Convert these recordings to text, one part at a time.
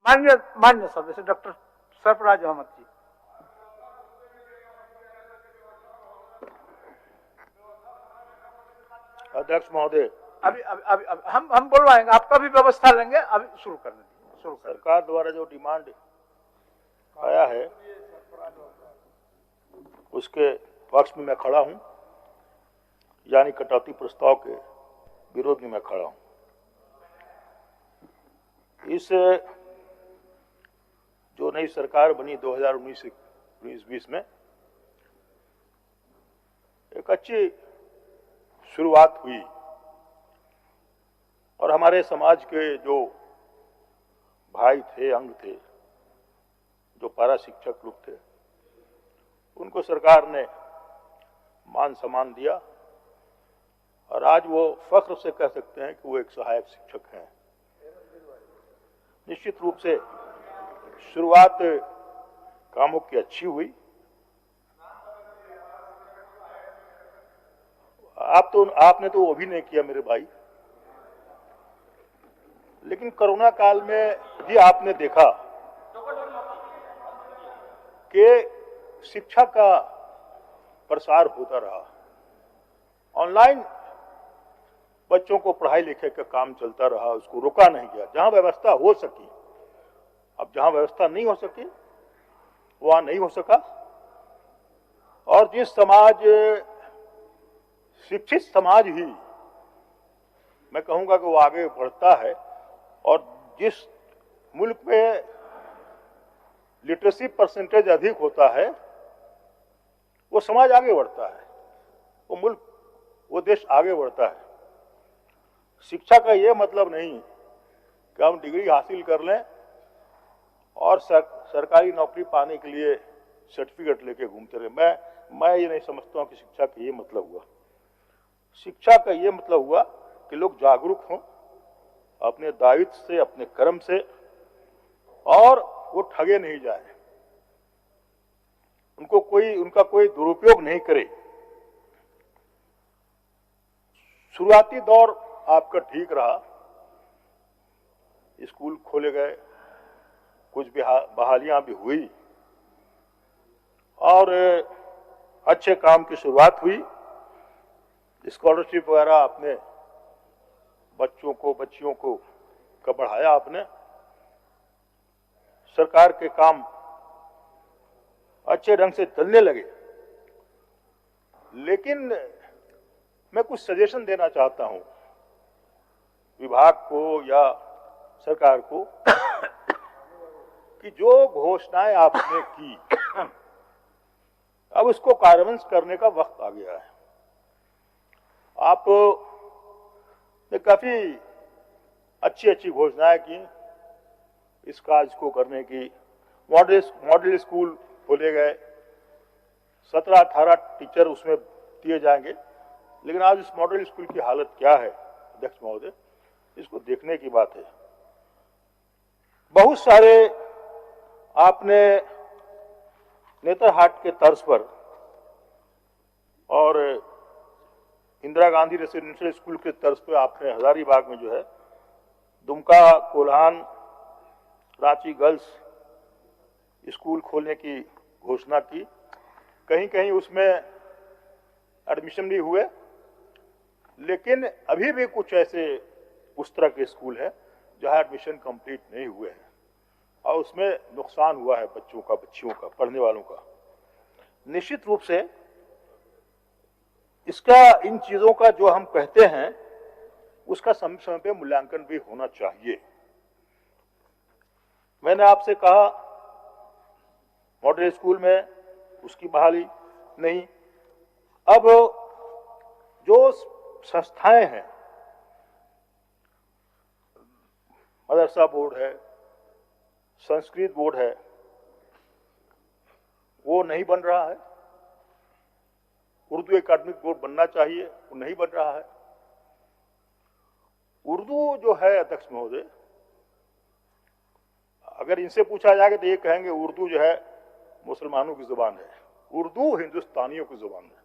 मान्य मान्य सदस्य डॉक्टर सरफराज अहमद जी। अध्यक्ष महोदय, अभी हम बोलवाएंगे, आपका भी व्यवस्था लेंगे। अभी शुरू कर दीजिए। शुरू कर। सरकार द्वारा जो डिमांड आया है उसके पक्ष में मैं खड़ा हूं, यानी कटौती प्रस्ताव के विरोध में मैं खड़ा हूं। इस जो नई सरकार बनी 2019-20 में एक अच्छी शुरुआत हुई और हमारे समाज के जो भाई थे, अंग थे, जो पारा शिक्षक लोग थे, उनको सरकार ने मान सम्मान दिया और आज वो फख्र से कह सकते हैं कि वो एक सहायक शिक्षक हैं। निश्चित रूप से शुरुआत कामों की अच्छी हुई। आपने तो वो भी नहीं किया मेरे भाई, लेकिन कोरोना काल में भी आपने देखा कि शिक्षा का प्रसार होता रहा। ऑनलाइन बच्चों को पढ़ाई लिखाई का काम चलता रहा, उसको रोका नहीं गया जहां व्यवस्था हो सकी। अब जहां व्यवस्था नहीं हो सकी वहां नहीं हो सका। और जिस समाज, शिक्षित समाज ही मैं कहूंगा कि वो आगे बढ़ता है, और जिस मुल्क में लिटरेसी परसेंटेज अधिक होता है वो समाज आगे बढ़ता है, वो मुल्क, वो देश आगे बढ़ता है। शिक्षा का ये मतलब नहीं कि हम डिग्री हासिल कर लें और सरकारी नौकरी पाने के लिए सर्टिफिकेट लेके घूमते रहे। मैं ये नहीं समझता हूं कि शिक्षा का ये मतलब हुआ। शिक्षा का ये मतलब हुआ कि लोग जागरूक हों अपने दायित्व से, अपने कर्म से, और वो ठगे नहीं जाए, उनका कोई दुरुपयोग नहीं करे। शुरुआती दौर आपका ठीक रहा, स्कूल खोले गए, कुछ बहालियां भी हुई और अच्छे काम की शुरुआत हुई। स्कॉलरशिप वगैरह आपने बच्चियों को बढ़ाया आपने। सरकार के काम अच्छे ढंग से चलने लगे। लेकिन मैं कुछ सजेशन देना चाहता हूं विभाग को या सरकार को कि जो घोषणाएं आपने की अब उसको कार्यान्वयन करने का वक्त आ गया है। आपने काफी अच्छी घोषणाएं की इस काज को करने की। मॉडल स्कूल खोले गए, 17-18 टीचर उसमें दिए जाएंगे। लेकिन आज इस मॉडल स्कूल की हालत क्या है अध्यक्ष महोदय, इसको देखने की बात है। बहुत सारे आपने नेतरहाट के तर्ज पर और इंदिरा गांधी रेसिडेंशियल स्कूल के तर्ज पर आपने हजारीबाग में जो है दुमका, कोल्हान, रांची गर्ल्स स्कूल खोलने की घोषणा की। कहीं कहीं उसमें एडमिशन भी हुए, लेकिन अभी भी कुछ ऐसे उस तरह के स्कूल हैं जहां एडमिशन कंप्लीट नहीं हुए हैं और उसमें नुकसान हुआ है बच्चियों का, पढ़ने वालों का। निश्चित रूप से इसका, इन चीजों का जो हम कहते हैं उसका समय समय पे मूल्यांकन भी होना चाहिए। मैंने आपसे कहा मॉडल स्कूल में उसकी बहाली नहीं। अब जो संस्थाएं हैं, मदरसा बोर्ड है, संस्कृत बोर्ड है, वो नहीं बन रहा है। उर्दू एकेडमिक बोर्ड बनना चाहिए, वो नहीं बन रहा है। उर्दू जो है अध्यक्ष महोदय, अगर इनसे पूछा जाएगा तो ये कहेंगे उर्दू जो है मुसलमानों की जुबान है। उर्दू हिंदुस्तानियों की जुबान है।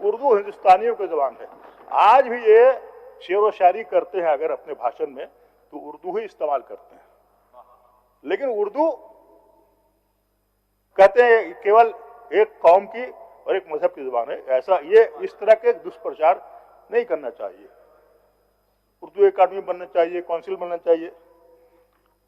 उर्दू हिंदुस्तानियों की जुबान है। आज भी ये शेर व शायरी करते हैं अगर अपने भाषण में तो उर्दू ही इस्तेमाल करते हैं। लेकिन उर्दू कहते हैं केवल एक कौम की और एक मजहब की जुबान है। ऐसा ये इस तरह के दुष्प्रचार नहीं करना चाहिए। उर्दू एकेडमी बनना चाहिए, काउंसिल बनना चाहिए।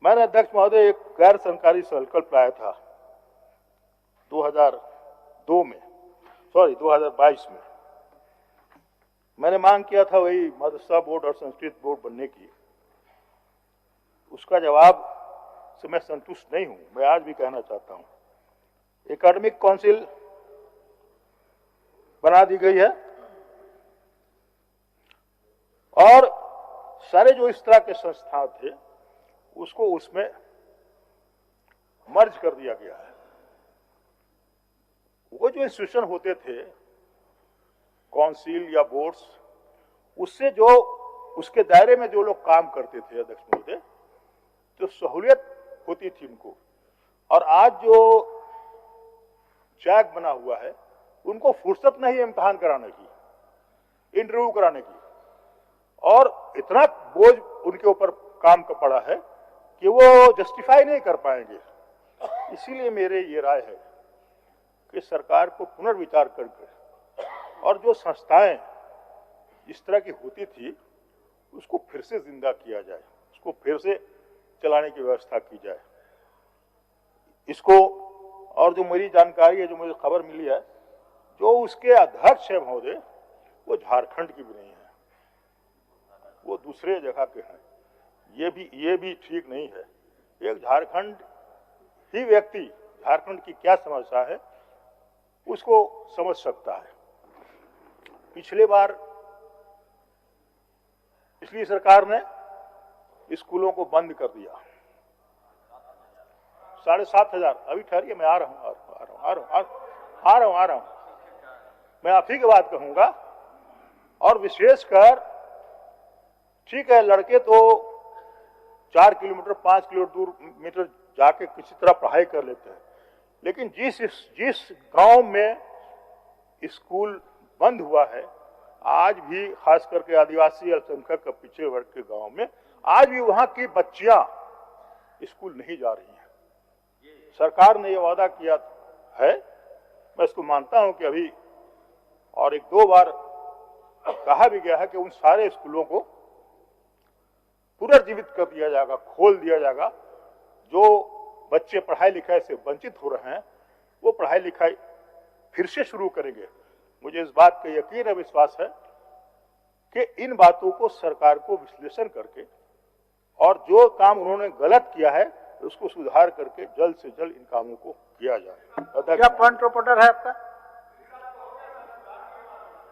मैंने अध्यक्ष महोदय एक गैर सरकारी संकल्प लाया था 2022 में। मैंने मांग किया था वही मदरसा बोर्ड और संस्कृत बोर्ड बनने की। उसका जवाब से मैं संतुष्ट नहीं हूं। मैं आज भी कहना चाहता हूं, एकेडमिक काउंसिल बना दी गई है और सारे जो इस तरह के संस्थान थे उसको उसमें मर्ज कर दिया गया है। वो जो इंस्टीट्यूशन होते थे काउंसिल या बोर्ड्स, उससे जो उसके दायरे में जो लोग काम करते थे अध्यक्ष महोदय, तो सहूलियत होती थी उनको। और आज जो जैक बना हुआ है उनको फुर्सत नहीं इम्तिहान कराने की, इंटरव्यू कराने की, और इतना बोझ उनके ऊपर काम का पड़ा है कि वो जस्टिफाई नहीं कर पाएंगे। इसीलिए मेरे ये राय है कि सरकार को पुनर्विचार करके और जो संस्थाएं इस तरह की होती थी उसको फिर से जिंदा किया जाए, उसको फिर से चलाने की व्यवस्था की जाए। इसको, और जो मेरी जानकारी है, जो मुझे खबर मिली है, जो उसके अध्यक्ष है महोदय वो झारखंड की भी नहीं है, वो दूसरे जगह के हैं। ये भी ठीक नहीं है। एक झारखंड ही व्यक्ति झारखंड की क्या समस्या है उसको समझ सकता है। पिछले बार पिछली सरकार ने स्कूलों को बंद कर दिया, 7,500। अभी ठहरिए, मैं आ रहा हूं। मैं आप ही की बात कहूंगा। और विशेषकर ठीक है, लड़के तो 4 किलोमीटर 5 किलोमीटर जाके किसी तरह पढ़ाई कर लेते हैं, लेकिन जिस गांव में स्कूल बंद हुआ है, आज भी खास करके आदिवासी अल्पसंख्यक पिछड़े वर्ग के गांव में आज भी वहां की बच्चियां स्कूल नहीं जा रही हैं। सरकार ने यह वादा किया है, मैं इसको मानता हूं कि अभी और 1-2 बार कहा भी गया है कि उन सारे स्कूलों को पुनर्जीवित कर दिया जाएगा, खोल दिया जाएगा। जो बच्चे पढ़ाई लिखाई से वंचित हो रहे हैं वो पढ़ाई लिखाई फिर से शुरू करेंगे। मुझे इस बात का यकीन है, विश्वास है कि इन बातों को सरकार को विश्लेषण करके और जो काम उन्होंने गलत किया है उसको सुधार करके जल्द से जल्द इन कामों को किया जाए। क्या पॉइंट ऑफ ऑर्डर है आपका?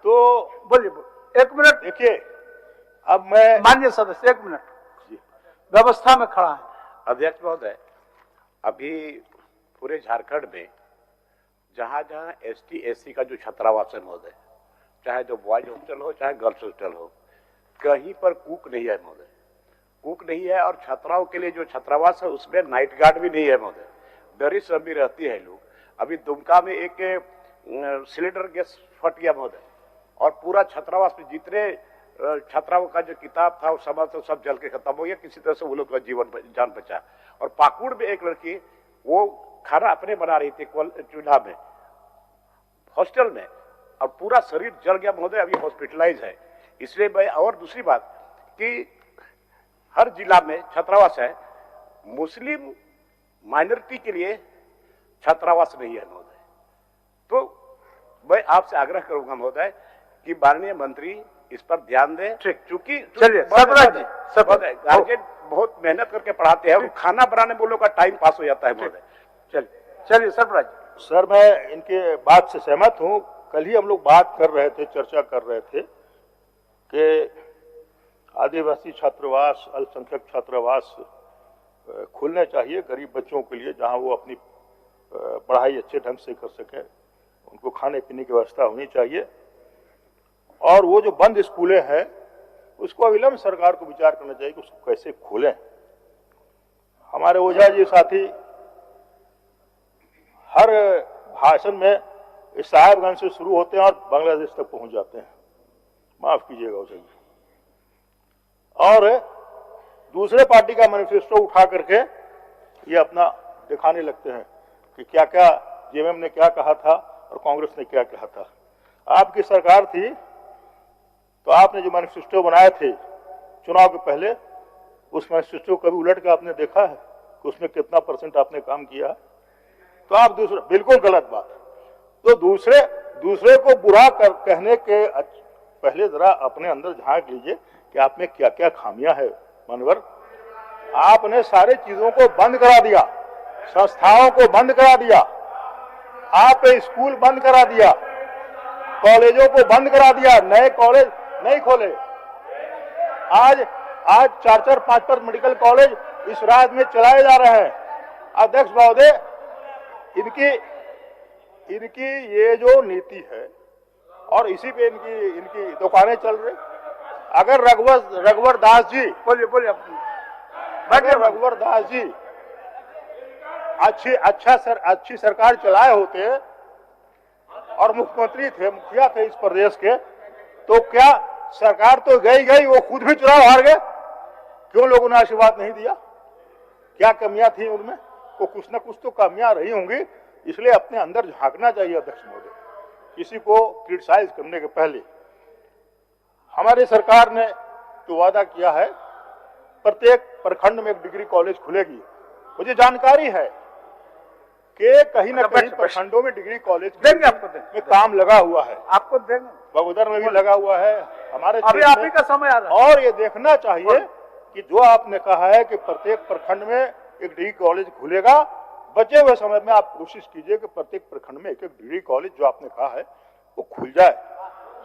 तो बोलिए। 1 मिनट। देखिए, अब मैं माननीय सदस्य 1 मिनट व्यवस्था में खड़ा है। अध्यक्ष महोदय, अभी पूरे झारखंड में जहां जहां ST SC का जो छात्रावास है महोदय, चाहे जो बॉयज हॉस्टल हो चाहे गर्ल्स हॉस्टल हो, कहीं पर कुक नहीं है महोदय, कुक नहीं है। और छात्राओं के लिए जो छात्रावास है उसमें नाइट गार्ड भी नहीं है महोदय, डरी सभी रहती है लोग। अभी दुमका में एक सिलेंडर गैस फट गया महोदय, और पूरा छात्रावास में जितने छात्राओं का जो किताब था वो सामान तो सब जल के खत्म हो गया। किसी तरह से वो लोग का जान बचा। और पाकुड़ में एक लड़की, वो खाना अपने बना रही थी चूल्हा में हॉस्टल में, और पूरा शरीर जल गया महोदय, अभी हॉस्पिटलाइज है। इसलिए मैं, और दूसरी बात कि हर जिला में छात्रावास है, मुस्लिम माइनॉरिटी के लिए छात्रावास नहीं है महोदय। तो मैं आपसे आग्रह करूंगा महोदय कि माननीय मंत्री इस पर ध्यान दें। चूंकि चलिए गार्जियन बहुत मेहनत करके पढ़ाते हैं और खाना बनाने में वो लोग का टाइम पास हो जाता है महोदय। चलिए सरफराज। सर, मैं इनके बात से सहमत हूं। कल ही हम लोग बात कर रहे थे, चर्चा कर रहे थे कि आदिवासी छात्रावास, अल्पसंख्यक छात्रावास खुलने चाहिए गरीब बच्चों के लिए, जहां वो अपनी पढ़ाई अच्छे ढंग से कर सकें, उनको खाने पीने की व्यवस्था होनी चाहिए। और वो जो बंद स्कूलें हैं उसको अविलंब सरकार को विचार करना चाहिए कि उसको कैसे खोलें। हमारे ओझा जी साथी हर भाषण में साहेबगंज से शुरू होते हैं और बांग्लादेश तक पहुंच जाते हैं, माफ कीजिएगा ओझा जी। और दूसरे पार्टी का मैनिफेस्टो उठा करके ये अपना दिखाने लगते हैं कि क्या क्या जेएमएम ने क्या कहा था और कांग्रेस ने क्या कहा था। आपकी सरकार थी तो आपने जो मैनिफेस्टो बनाए थे चुनाव के पहले, उस मैनिफेस्टो कभी उलट के आपने देखा है कि उसमें कितना % आपने काम किया? तो आप दूसरा, बिल्कुल गलत बात। तो दूसरे को बुरा कहने के पहले जरा अपने अंदर झांक लीजिए कि आप में क्या क्या खामियां है। मनवर, आपने सारे चीजों को बंद करा दिया, संस्थाओं को बंद करा दिया, आप स्कूल बंद करा दिया, कॉलेजों को बंद करा दिया, नए कॉलेज नहीं खोले। आज 4-4, 5-5 मेडिकल कॉलेज इस राज्य में चलाए जा रहे हैं। अध्यक्ष महोदय, इनकी ये जो नीति है और इसी पे इनकी दुकानें चल रही। अगर रघुवर दास जी, बोलिए रघुवर दास जी अच्छी सरकार चलाए होते और मुख्यमंत्री थे, मुखिया थे इस प्रदेश के, तो क्या सरकार तो गई, वो खुद भी चुनाव हार गए? क्यों लोगों ने आशीर्वाद नहीं दिया? क्या कमियां थी उनमें? तो कुछ ना कुछ तो कमियां रही होंगी, इसलिए अपने अंदर झांकना चाहिए अध्यक्ष महोदय, किसी को क्रिटिसाइज करने के पहले। हमारी सरकार ने तो वादा किया है प्रत्येक प्रखंड में एक डिग्री कॉलेज खुलेगी। मुझे जानकारी है कि कहीं ना कहीं प्रखंडों में डिग्री कॉलेज देंगे, आपको में काम लगा हुआ है, आपको देंगे, बगोदर में भी लगा हुआ है, हमारे अभी आप ही का समय आ रहा है। और ये देखना चाहिए कि जो आपने कहा है कि प्रत्येक प्रखंड में एक डिग्री कॉलेज खुलेगा, बचे हुए समय में आप कोशिश कीजिए कि प्रत्येक प्रखंड में एक डिग्री कॉलेज जो आपने कहा है वो खुल जाए।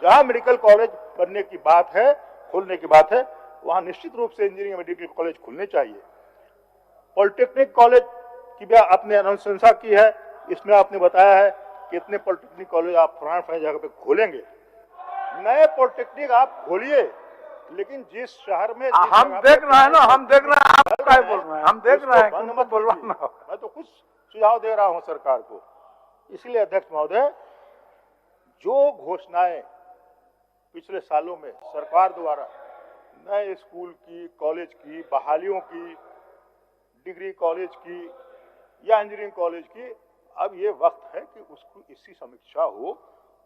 जहां मेडिकल कॉलेज बनने की बात है, खुलने की बात है, वहां निश्चित रूप से इंजीनियरिंग मेडिकल कॉलेज खुलने चाहिए। पॉलिटेक्निक कॉलेज की भी आपने अनुशंसा की है, इसमें आपने बताया है कि इतने पॉलिटेक्निक कॉलेज आप फलानी जगह पे खोलेंगे। नए पॉलिटेक्निक आप खोलिए, लेकिन जिस शहर में हम देख रहे हैं ना, हम देख रहे हैं, आप क्या बोल रहे हैं, हम देख रहे हैं, बंद मत बोलवाना। मैं तो कुछ सुझाव दे रहा हूं सरकार को। इसलिए अध्यक्ष महोदय, जो घोषणाएं पिछले सालों में सरकार द्वारा नए स्कूल की, कॉलेज की, बहालियों की, डिग्री कॉलेज की या इंजीनियरिंग कॉलेज की, अब ये वक्त है कि उसकी इसकी समीक्षा हो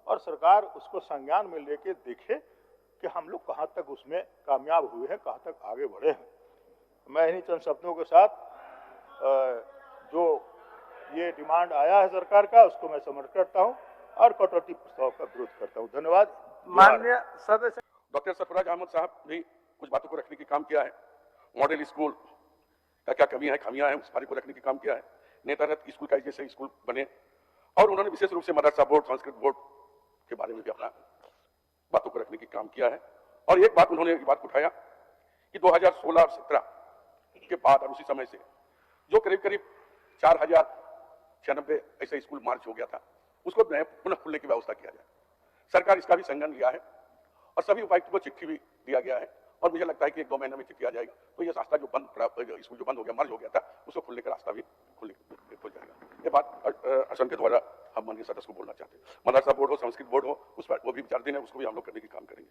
और सरकार उसको संज्ञान में लेके देखे कि हम लोग कहाँ तक उसमें कामयाब हुए हैं, कहाँ तक आगे बढ़े हैं। मैं इन्हीं चंद शब्दों के साथ जो ये डिमांड आया है सरकार का, उसको मैं समर्थन करता हूँ और कटौती प्रस्ताव का विरोध करता हूँ। धन्यवाद। माननीय सदस्य डॉक्टर सरफराज अहमद साहब ने कुछ बातों को रखने की काम किया है। मॉडल स्कूल का क्या कमी है, खामियां हैं, उस बारे को रखने की काम किया है। नेता रथ स्कूल का जैसे स्कूल बने, और उन्होंने विशेष रूप से मदरसा बोर्ड, संस्कृत बोर्ड के बारे में भी अपना बातों को रखने की काम किया है। और एक बात उन्होंने ये बात उठाया कि 2016-17 के बाद और उसी समय से जो करीब 4096 ऐसे स्कूल मार्च हो गया था, उसको पुनः खुलने की व्यवस्था किया जाए। सरकार इसका भी संज्ञान लिया है और सभी उपायुक्त को चिट्ठी भी दिया गया है, और मुझे लगता है कि 1-2 महीने में चिट्ठी आ जाएगा, तो ये रास्ता जो स्कूल जो बंद हो गया, मर्ज हो गया था, उसको खुलने का रास्ता भी खुल जाएगा। ये बात असम के द्वारा हम माननीय सदस्य को बोलना चाहते हैं। मदरसा बोर्ड हो, संस्कृत बोर्ड हो, उस पर वो भी विचार देना, उसको भी हम लोग करने की काम करेंगे।